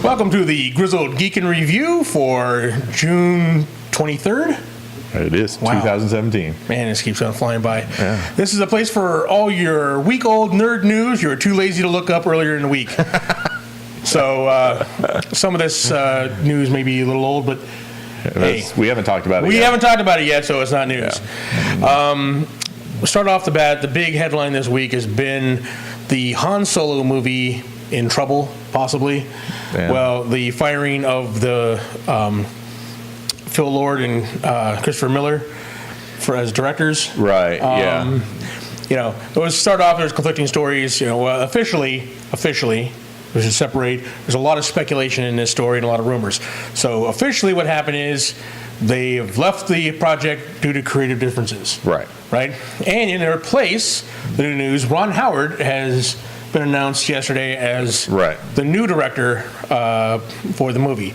Welcome to the Grizzled Geek in Review for June 23rd. It is, Wow. 2017. Man, this keeps on flying by. Yeah. This is a place for all your week-old nerd news you're too lazy to look up earlier in the week. So some of this news may be a little old, but hey, We haven't talked about it we yet. haven't talked about it yet, so it's not news. Yeah. We'll start off the bat. The big headline this week has been the Han Solo movie in trouble, possibly. Yeah. Well, the firing of the Phil Lord and Christopher Miller as directors. Right, yeah. You know, it was start off. There's conflicting stories. You know, officially, we should separate. There's a lot of speculation in this story and a lot of rumors. So officially, what happened is they have left the project due to creative differences. Right. Right. And in their place, the new news: Ron Howard has been announced yesterday as the new director for the movie.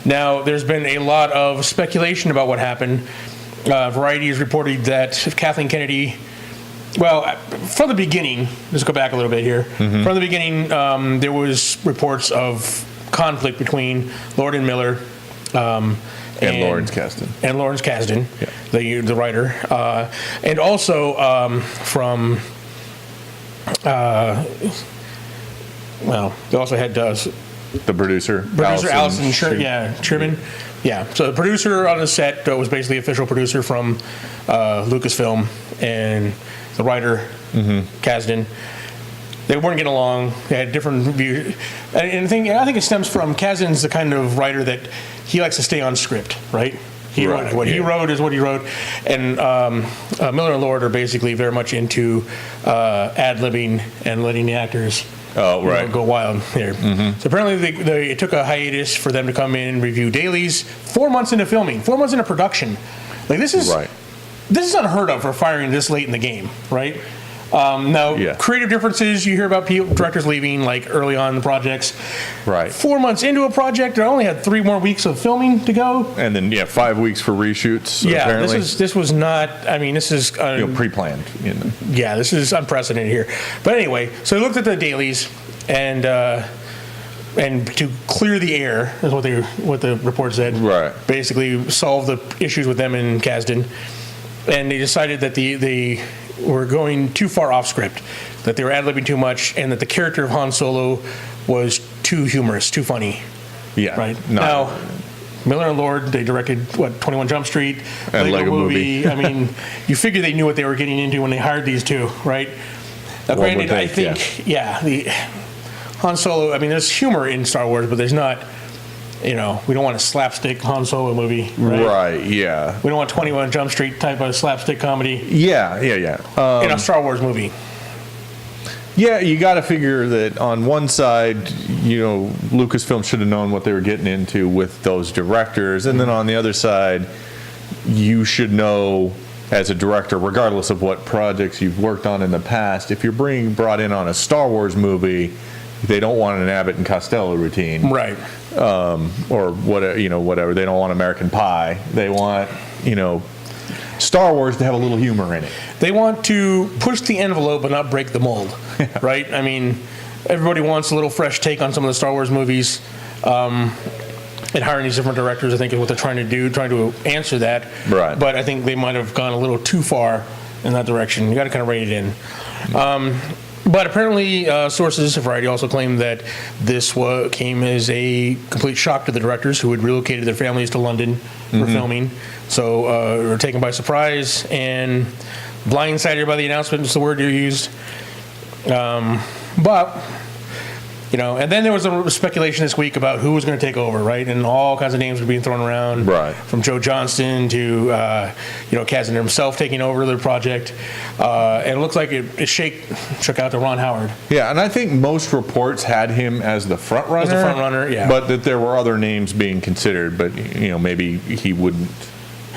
Now, there's been a lot of speculation about what happened. Variety has reported that Kathleen Kennedy, well, from the beginning, let's go back a little bit here. Mm-hmm. From the beginning, there was reports of conflict between Lord and Miller. And Lawrence Kasdan. And Lawrence Kasdan, yeah. the writer. And also from... well, they also had The producer Allison Sherman. Yeah, so the producer on the set was basically official producer from Lucasfilm, and the writer Kasdan. They weren't getting along. They had different views, and I think it stems from Kasdan's the kind of writer that he likes to stay on script, right? He wrote is what he wrote, and Miller and Lord are basically very much into ad-libbing and letting the actors go wild here. Mm-hmm. So apparently it took a hiatus for them to come in and review dailies 4 months into filming, 4 months into production. Like this is unheard of for firing this late in the game, right? Creative differences, you hear about directors leaving like early on in the projects. Right. 4 months into a project, they only had 3 more weeks of filming to go. And then 5 weeks for reshoots. Yeah, apparently. this was not. I mean, this is pre-planned. Yeah, this is unprecedented here. But anyway, so they looked at the dailies and to clear the air is what the report said. Right. Basically, solve the issues with them and Kasdan, and they decided that they were going too far off script, that they were ad-libbing too much, and that the character of Han Solo was too humorous, too funny. Yeah. Right. Now, Miller and Lord, they directed 21 Jump Street, and Lego Movie. I mean, you figure they knew what they were getting into when they hired these two, right? Now, granted, I think, the Han Solo. I mean, there's humor in Star Wars, but there's not. We don't want a slapstick Han Solo movie, right? Right, yeah. We don't want 21 Jump Street type of slapstick comedy. Yeah. In a Star Wars movie. Yeah, you got to figure that on one side, Lucasfilm should have known what they were getting into with those directors, and then on the other side, you should know as a director, regardless of what projects you've worked on in the past, if you're brought in on a Star Wars movie, they don't want an Abbott and Costello routine, right? Or whatever. They don't want American Pie. They want Star Wars to have a little humor in it. They want to push the envelope but not break the mold, right? I mean, everybody wants a little fresh take on some of the Star Wars movies. And hiring these different directors, I think, is what they're trying to do, trying to answer that. Right. But I think they might have gone a little too far in that direction. You got to kind of rein it in. But apparently, sources of Variety also claim that this came as a complete shock to the directors, who had relocated their families to London for filming. So were taken by surprise and blindsided by the announcement, is the word you used. But and then there was a speculation this week about who was going to take over, right? And all kinds of names were being thrown around, right? From Joe Johnston to Kasdan himself taking over the project, and it looks like it shook out to Ron Howard. Yeah, and I think most reports had him as the front runner. Yeah. But that there were other names being considered, but maybe he wouldn't.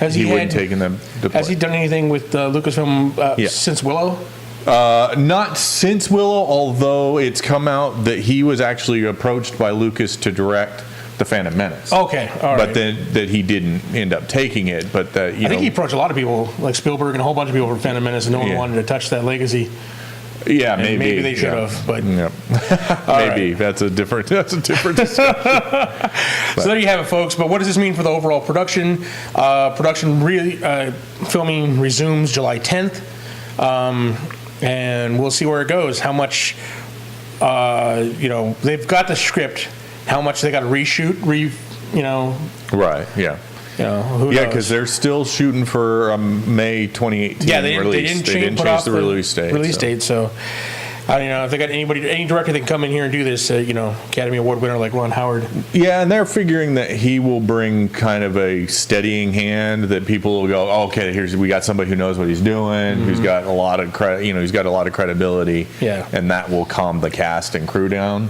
Wouldn't taken them to play. Has he done anything with Lucasfilm since Willow? Not since Willow, although it's come out that he was actually approached by Lucas to direct The Phantom Menace. Okay, all right. But then that he didn't end up taking it. But I think he approached a lot of people, like Spielberg and a whole bunch of people for Phantom Menace, and no one wanted to touch that legacy. Yeah, And maybe. maybe they should have, but Yep. Maybe. right. That's a different discussion. So there you have it, folks. But what does this mean for the overall production? Filming resumes July 10th, and we'll see where it goes. How much, they've got the script. How much they got to reshoot? Right, yeah. Who Yeah, knows? because they're still shooting for May 2018 Yeah, they release. didn't They change the release date. So I don't know if they got any director that can come in here and do this. Academy Award winner like Ron Howard. Yeah, and they're figuring that he will bring kind of a steadying hand that people will go, oh, okay, we got somebody who knows what he's doing, who's got a lot of he's got a lot of credibility. Yeah. And that will calm the cast and crew down.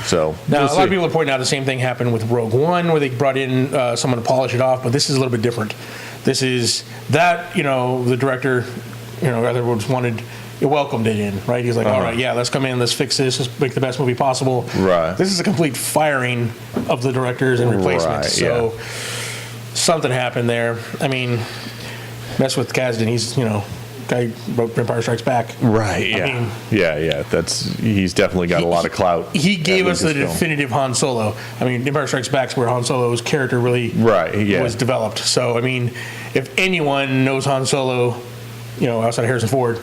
So Now, we'll a lot of see. people are pointing out the same thing happened with Rogue One, where they brought in someone to polish it off, but this is a little bit different. This is that, the director, rather welcomed it in, right? He's like, all right, yeah, let's come in, let's fix this, let's make the best movie possible. Right. This is a complete firing of the directors and replacements. Right, So something happened there. I mean, mess with Kasdan, he's, guy wrote Empire Strikes Back. Right, yeah. I mean, yeah. He's definitely got a lot of clout. He gave at us the Lucasfilm. definitive Han Solo. I mean, Empire Strikes Back is where Han Solo's character really was developed. So, I mean, if anyone knows Han Solo, outside of Harrison Ford,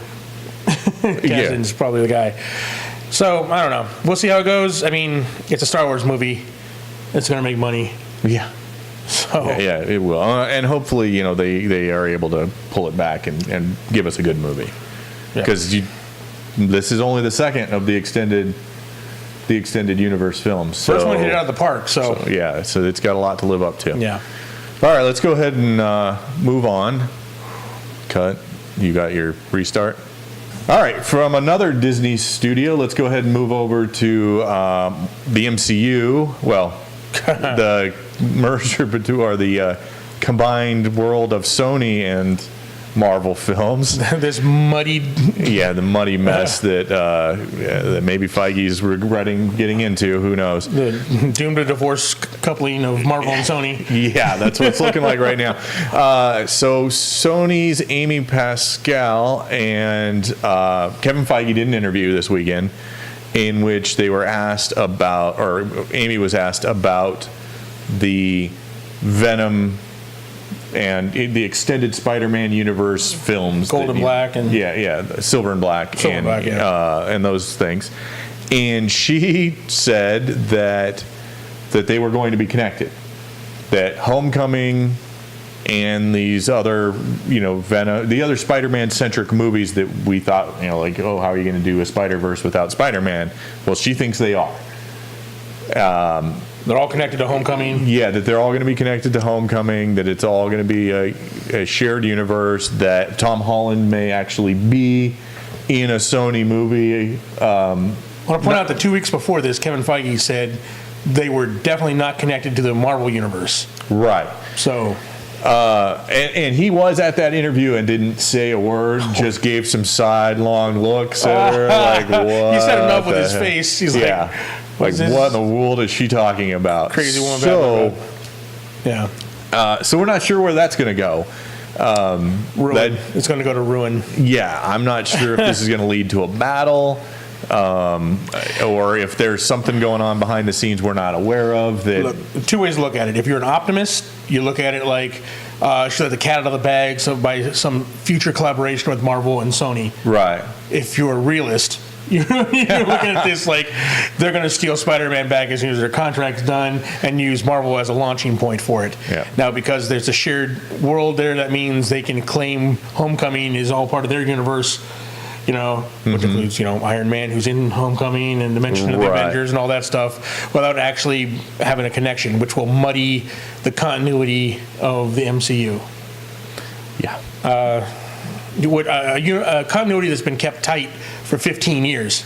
Kasdan's probably the guy. So, I don't know. We'll see how it goes. I mean, it's a Star Wars movie. It's going to make money. Yeah. So Yeah, it will. And hopefully, they are able to pull it back and give us a good movie. Because this is only the second of the extended universe films. So, first one hit it out of the park. So so it's got a lot to live up to. Yeah. All right, let's go ahead and move on. Cut. You got your restart. All right, from another Disney studio, let's go ahead and move over to the MCU. Well, the merger or the combined world of Sony and Marvel films. This muddied. Yeah, the muddy mess that maybe Feige's regretting getting into. Who knows? The doomed to divorce coupling of Marvel and Sony. Yeah, that's what it's looking like right now. So Sony's Amy Pascal and Kevin Feige did an interview this weekend in which they were asked about, or Amy was asked about the Venom and the extended Spider-Man universe films, Gold and Black, and Silver and Black, and those things. And she said that they were going to be connected. That Homecoming and these other, Venom, the other Spider-Man centric movies that we thought, like, oh, how are you going to do a Spider-Verse without Spider-Man? Well, she thinks they are. They're all connected to Homecoming. Yeah, that they're all going to be connected to Homecoming, that it's all going to be a shared universe, that Tom Holland may actually be in a Sony movie. I want to point out that 2 weeks before this, Kevin Feige said they were definitely not connected to the Marvel universe. Right. So... and he was at that interview and didn't say a word, just gave some sidelong looks at her, like, what? He said enough with his the face. He's like, what in the world is she talking about? Crazy woman. So, yeah. So we're not sure where that's going to go. Ruin. It's going to go to ruin. Yeah, I'm not sure if this is going to lead to a battle, or if there's something going on behind the scenes we're not aware of. That Look, two ways to look at it. If you're an optimist, you look at it like she let the cat out of the bag by some future collaboration with Marvel and Sony. Right. If you're a realist, you're looking at this like they're going to steal Spider-Man back as soon as their contract's done and use Marvel as a launching point for it. Yeah. Now, because there's a shared world there, that means they can claim Homecoming is all part of their universe, which includes, Iron Man, who's in Homecoming, and the mention of the Avengers and all that stuff, without actually having a connection, which will muddy the continuity of the MCU. Yeah. A continuity that's been kept tight for 15 years,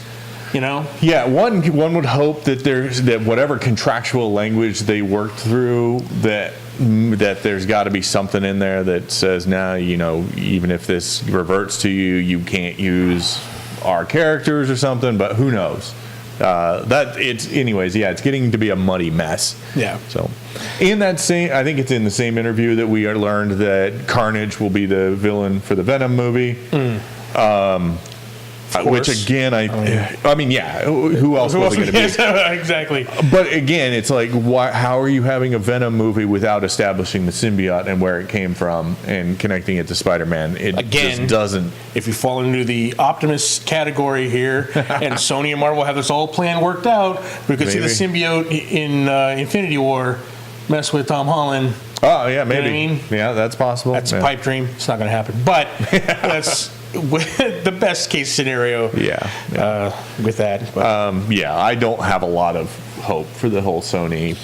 Yeah, one would hope that whatever contractual language they worked through, that there's got to be something in there that says now, even if this reverts to you, you can't use our characters or something. But who knows? It's getting to be a muddy mess. Yeah. So, I think it's in the same interview that we learned that Carnage will be the villain for the Venom movie. Which again, I mean, yeah. Who else was it going to be? Exactly. But again, it's like, how are you having a Venom movie without establishing the symbiote and where it came from and connecting it to Spider-Man? It just doesn't. If you fall into the Optimus category here, and Sony and Marvel have this all plan worked out, we could see the symbiote in Infinity War mess with Tom Holland. Oh yeah, maybe. You know what I mean? Yeah, that's possible. That's a pipe dream. It's not going to happen, but that's the best case scenario. With that. But. I don't have a lot of hope for the whole Sony's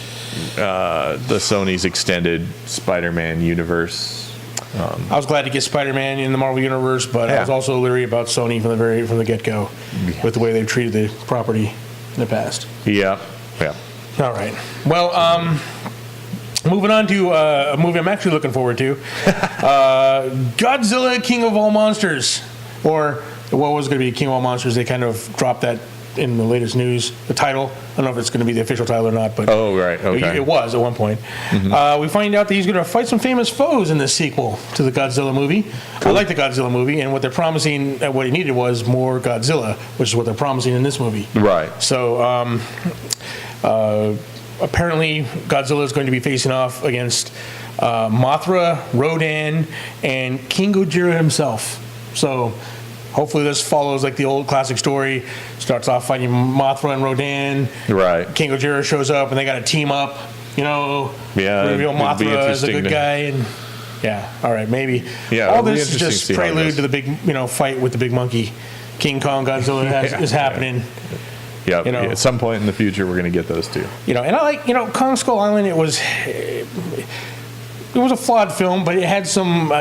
extended Spider-Man universe. I was glad to get Spider-Man in the Marvel universe, but I was also leery about Sony from the get-go with the way they've treated the property in the past. Yeah. All right. Well, moving on to a movie I'm actually looking forward to, Godzilla, King of All Monsters, or what was going to be King of All Monsters. They kind of dropped that in the latest news, the title. I don't know if it's going to be the official title or not, but it was at one point. Mm-hmm. We find out that he's going to fight some famous foes in this sequel to the Godzilla movie. Cool. I like the Godzilla movie, and what they're promising, what he needed was more Godzilla, which is what they're promising in this movie. Right. So, apparently, Godzilla is going to be facing off against Mothra, Rodan, and King Ghidorah himself. So, hopefully, this follows like the old classic story. Starts off fighting Mothra and Rodan. Right. King Ghidorah shows up, and they got to team up. Reveal Mothra as a good guy, and all right, maybe. Yeah. All this is just prelude to the big, fight with the big monkey. King Kong Godzilla is happening. Yeah, at some point in the future, we're going to get those two. And I like, Kong Skull Island. It was a flawed film, but it had some,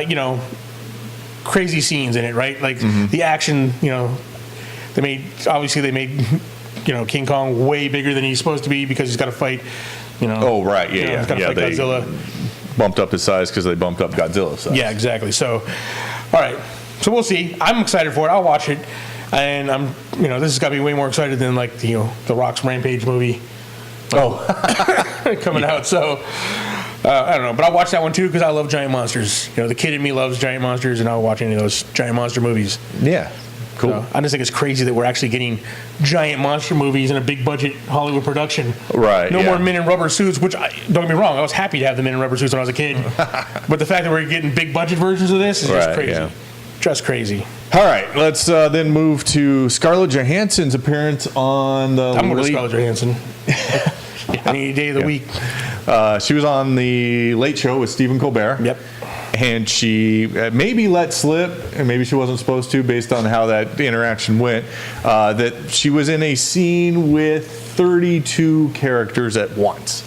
crazy scenes in it, right? Like the action, they made King Kong way bigger than he's supposed to be because he's got to fight, He's got to fight Godzilla. Bumped up his size because they bumped up Godzilla's size. Yeah, exactly. So, all right. So we'll see. I'm excited for it. I'll watch it. And I'm, this has got me way more excited than like the Rock's Rampage movie. Coming out. So I don't know, but I'll watch that one too because I love giant monsters. The kid in me loves giant monsters, and I'll watch any of those giant monster movies. Yeah, cool. So I just think it's crazy that we're actually getting giant monster movies in a big budget Hollywood production. Right. No more men in rubber suits. Which don't get me wrong, I was happy to have the men in rubber suits when I was a kid. But the fact that we're getting big budget versions of this is just crazy. Yeah. Just crazy. All right, let's then move to Scarlett Johansson's appearance on the. I'm going to Scarlett Johansson. Any day of the week. She was on the Late Show with Stephen Colbert. Yep. And she maybe let slip, and maybe she wasn't supposed to, based on how that interaction went, that she was in a scene with 32 characters at once.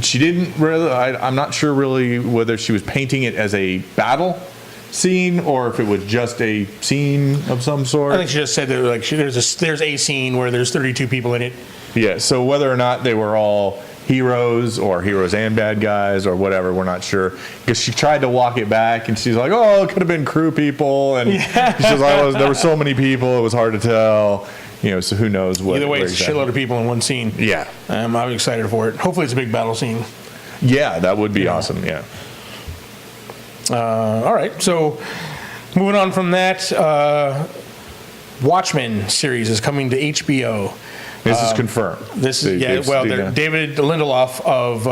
She didn't really. I'm not sure really whether she was painting it as a battle scene or if it was just a scene of some sort. I think she just said that there's a scene where there's 32 people in it. Yeah, so whether or not they were all heroes or heroes and bad guys or whatever, we're not sure. Because she tried to walk it back and she's like, oh, it could have been crew people. And she's like, there were so many people, it was hard to tell. So who knows what. Either way, it's a shitload of people in one scene. Yeah. I'm excited for it. Hopefully it's a big battle scene. Yeah, that would be awesome, yeah. All right, so moving on from that, Watchmen series is coming to HBO. This is confirmed. David Lindelof of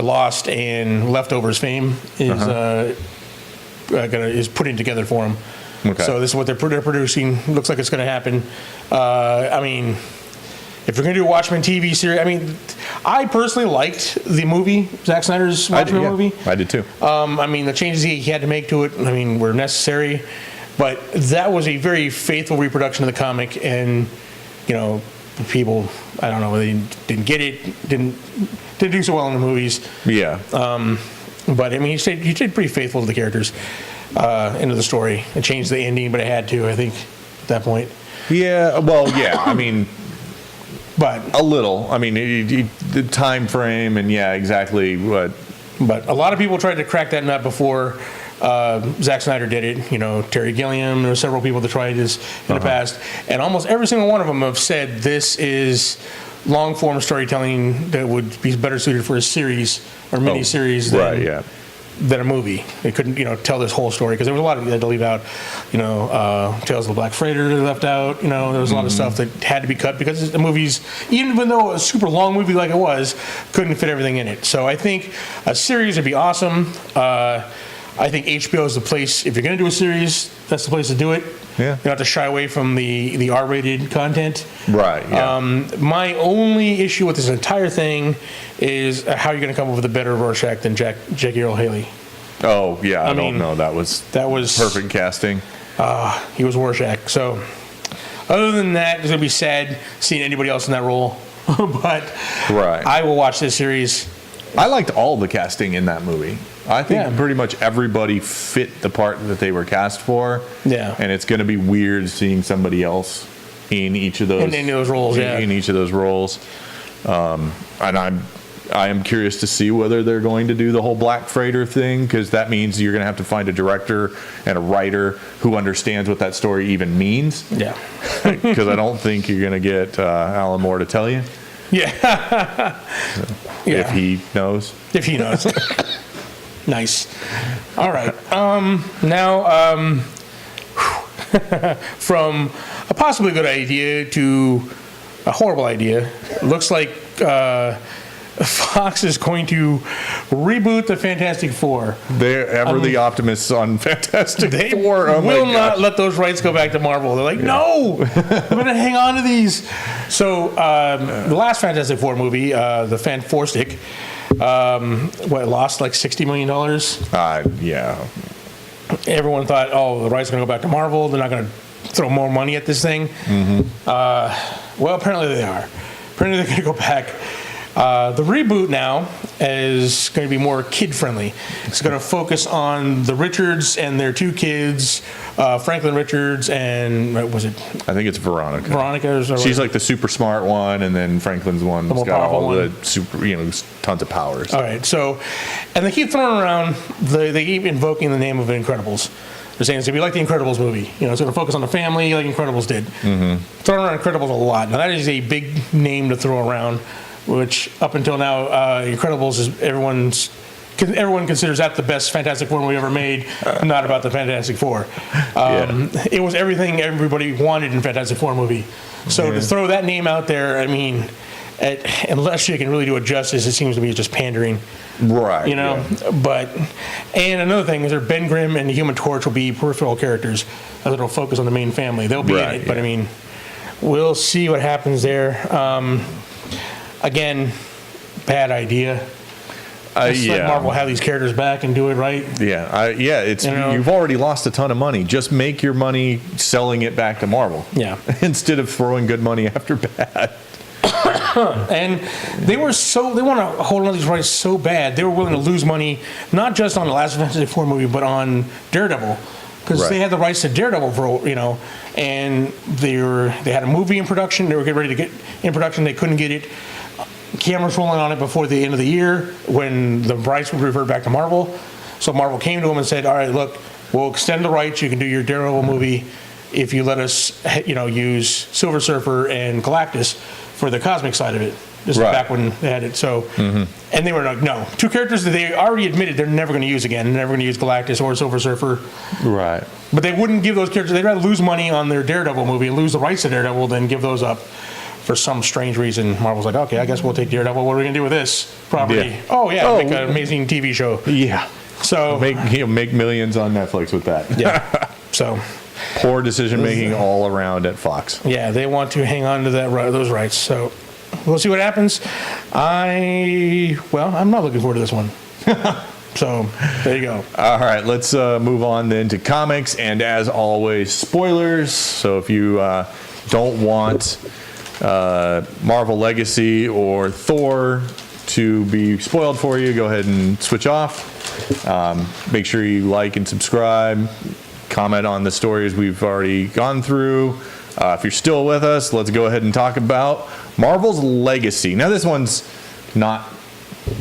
Lost and Leftovers fame is putting together for him. Okay. So this is what they're producing. Looks like it's going to happen. If you're going to do a Watchmen TV series, I personally liked the movie, Zack Snyder's Watchmen movie. I did too. The changes he had to make to it, were necessary. But that was a very faithful reproduction of the comic. And, people, I don't know, they didn't get it, didn't do so well in the movies. Yeah. But, he stayed pretty faithful to the characters into the story. It changed the ending, but it had to, I think, at that point. Yeah, well, yeah, But a little. The time frame and exactly what. But a lot of people tried to crack that nut before Zack Snyder did it. Terry Gilliam. There were several people that tried this in the past, and almost every single one of them have said this is long form storytelling that would be better suited for a series or mini series than a movie. It couldn't, tell this whole story because there was a lot of you had to leave out, Tales of the Black Freighter they left out. There was a lot of stuff that had to be cut because the movies, even though a super long movie like it was, couldn't fit everything in it. So I think a series would be awesome. I think HBO is the place, if you're going to do a series, that's the place to do it. Yeah. You don't have to shy away from the R-rated content. Right, yeah. My only issue with this entire thing is how you're going to come up with a better Rorschach than Jackie Earle Haley. Oh, yeah, I don't know. That was perfect casting. He was Rorschach. So, other than that, it's going to be sad seeing anybody else in that role. But right. I will watch this series. I liked all the casting in that movie. I think pretty much everybody fit the part that they were cast for. Yeah. And it's going to be weird seeing somebody else in each of those. In those roles, in each of those roles. And I am curious to see whether they're going to do the whole Black Freighter thing, because that means you're going to have to find a director and a writer who understands what that story even means. Yeah. Because I don't think you're going to get Alan Moore to tell you. Yeah. If he knows. If he knows. Nice. All right. Now, from a possibly good idea to a horrible idea, looks like Fox is going to reboot the Fantastic Four. They're ever the optimists on Fantastic Four. Oh will not let those rights go back to Marvel. They're like, no, we're going to hang on to these. So the last Fantastic Four movie, the Fan Four Stick, lost like $60 million? Yeah. Everyone thought, the rights are going to go back to Marvel. They're not going to throw more money at this thing. Well, apparently they are. Apparently they're going to go back. The reboot now is going to be more kid-friendly. It's going to focus on the Richards and their two kids, Franklin Richards and, what was it? I think it's Veronica. Veronica. She's like the super smart one, and then Franklin's one that's got all one. the super, tons of powers. All right, so, and they keep throwing around, they keep invoking the name of The Incredibles. They're saying it's going to be like the Incredibles movie. It's going to focus on the family like Incredibles did. Throwing around Incredibles a lot. Now, that is a big name to throw around, which up until now, Incredibles is everyone considers that the best Fantastic Four movie ever made, not about the Fantastic Four. It was everything everybody wanted in Fantastic Four movie. So to throw that name out there, I mean, unless you can really do it justice, it seems to be just pandering. Right. But, and another thing is that Ben Grimm and the Human Torch will be peripheral characters that'll focus on the main family. They'll be in it, but I mean, we'll see what happens there. Again, bad idea. Let Marvel have these characters back and do it right. It's you've already lost a ton of money. Just make your money selling it back to Marvel. Yeah. Instead of throwing good money after bad. And they want to hold on to these rights so bad, they were willing to lose money, not just on the last Fantastic Four movie, but on Daredevil. Because they had the rights to Daredevil for, and they had a movie in production. They were getting ready to get in production. They couldn't get it. Cameras rolling on it before the end of the year when the rights would revert back to Marvel. So Marvel came to them and said, all right, look, we'll extend the rights. You can do your Daredevil movie if you let us, use Silver Surfer and Galactus for the cosmic side of it. This is back when they had it. So, and they were like, no. Two characters that they already admitted they're never going to use again. They're never going to use Galactus or Silver Surfer. Right. But they wouldn't give those characters. They'd rather lose money on their Daredevil movie and lose the rights to Daredevil than give those up. For some strange reason, Marvel's like, okay, I guess we'll take Daredevil. What are we going to do with this property? Make an amazing TV show. Yeah. So make millions on Netflix with that. Yeah. So poor decision making all around at Fox. Yeah, they want to hang on to those rights. So we'll see what happens. I'm not looking forward to this one. So there you go. All right, let's move on then to comics, and as always, spoilers. So if you don't want Marvel Legacy or Thor to be spoiled for you, go ahead and switch off. Make sure you like and subscribe, comment on the stories we've already gone through. If you're still with us, let's go ahead and talk about Marvel's Legacy. Now this one's not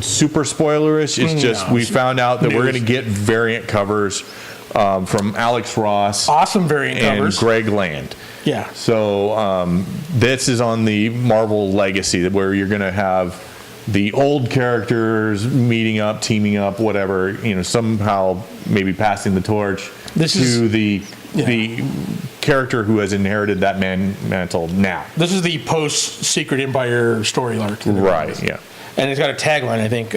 super spoilerish. It's just we found out that we're going to get variant covers from Alex Ross, awesome variant covers, and Greg Land. Yeah. So this is on the Marvel Legacy, where you're going to have the old characters meeting up, teaming up, whatever, somehow maybe passing the torch the character who has inherited that mantle now. This is the post-Secret Empire story arc. Right, yeah. And it's got a tagline, I think.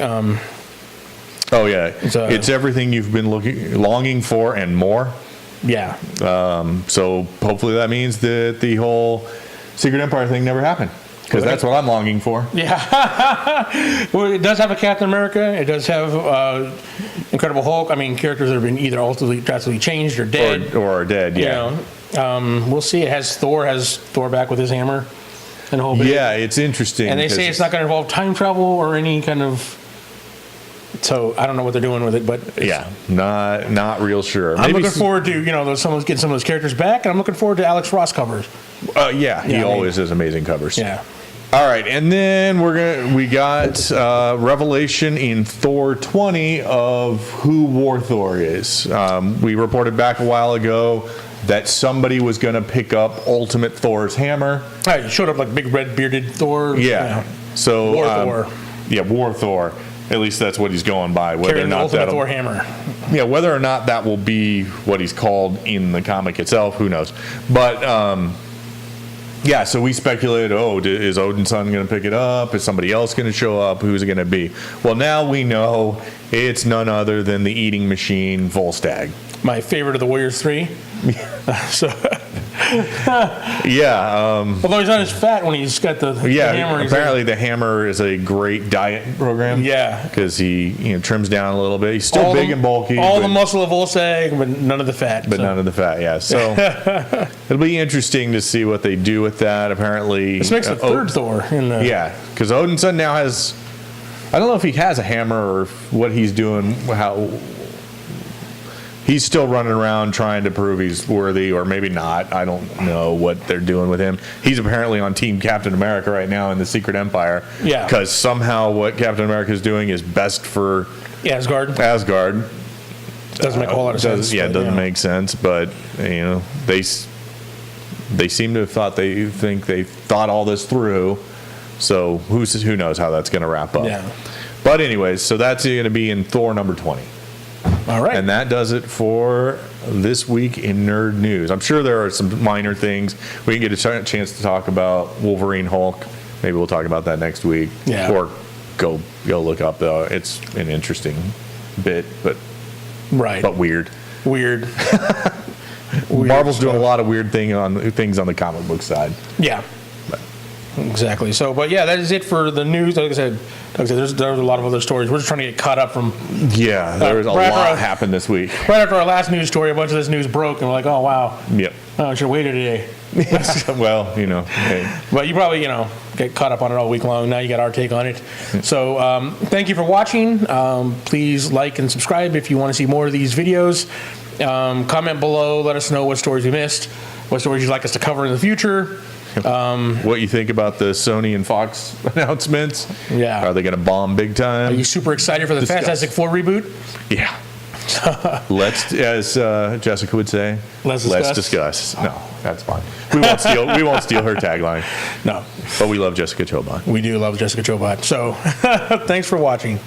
Oh, yeah. It's everything you've been longing for and more. Yeah. So hopefully that means that the whole Secret Empire thing never happened. Because that's what I'm longing for. Yeah. Well, it does have a Captain America. It does have Incredible Hulk. I mean, characters that have been either ultimately drastically changed or dead. Or are dead, yeah. We'll see. It has Thor back with his hammer and a whole bit. Yeah, it's interesting. And they say it's not going to involve time travel or any kind of... So I don't know what they're doing with it, but... Yeah, not real sure. I'm looking forward to, someone's getting some of those characters back, and I'm looking forward to Alex Ross covers. He always does amazing covers. Yeah. All right, and then we got revelation in Thor 20 of who War Thor is. We reported back a while ago that somebody was going to pick up Ultimate Thor's hammer. It showed up like big red bearded Thor. Yeah. So War Thor. Yeah, War Thor. At least that's what he's going by. Whether or not Ultimate Thor hammer. Yeah, whether or not that will be what he's called in the comic itself, who knows? But yeah, so we speculated, is Odin's son going to pick it up? Is somebody else going to show up? Who's it going to be? Well, now we know it's none other than the eating machine, Volstagg. My favorite of the Warriors 3. Yeah. Although he's not as fat when he's got the hammer. Apparently the hammer is a great diet program. Yeah. Because he trims down a little bit. He's still big and bulky. The muscle of Volstagg, but none of the fat. None of the fat, yeah. So it'll be interesting to see what they do with that. Apparently. This makes the third Thor. Yeah, because Odin's son now has... I don't know if he has a hammer or what he's doing, he's still running around trying to prove he's worthy, or maybe not. I don't know what they're doing with him. He's apparently on Team Captain America right now in the Secret Empire. Yeah. Because somehow what Captain America is doing is best for Asgard. Doesn't make a whole lot of sense. Yeah, it doesn't make sense. But they seem to have thought they thought all this through. So who knows how that's going to wrap up. Yeah. But anyways, so that's going to be in Thor number 20. All right. And that does it for this week in nerd news. I'm sure there are some minor things. We can get a chance to talk about Wolverine, Hulk. Maybe we'll talk about that next week. Yeah. Or go look up, though. It's an interesting bit, but weird. Weird. Marvel's doing a lot of weird things on the comic book side. Yeah. Exactly. So, but yeah, that is it for the news. Like I said, there's a lot of other stories. We're just trying to get caught up from. Yeah, there was a lot happened this week. Right after our last news story, a bunch of this news broke, and we're like, oh wow. Yep. I should have waited today. Well, hey. But you probably, get caught up on it all week long. Now you got our take on it. So, thank you for watching. Please like and subscribe if you want to see more of these videos. Comment below. Let us know what stories we missed, what stories you'd like us to cover in the future. What you think about the Sony and Fox announcements? Yeah. Are they going to bomb big time? Are you super excited for the Fantastic Four reboot? Yeah. Let's, as Jessica would say, let's discuss. No, that's fine. We won't steal her tagline. No. But we love Jessica Chobot. We do love Jessica Chobot. So, thanks for watching.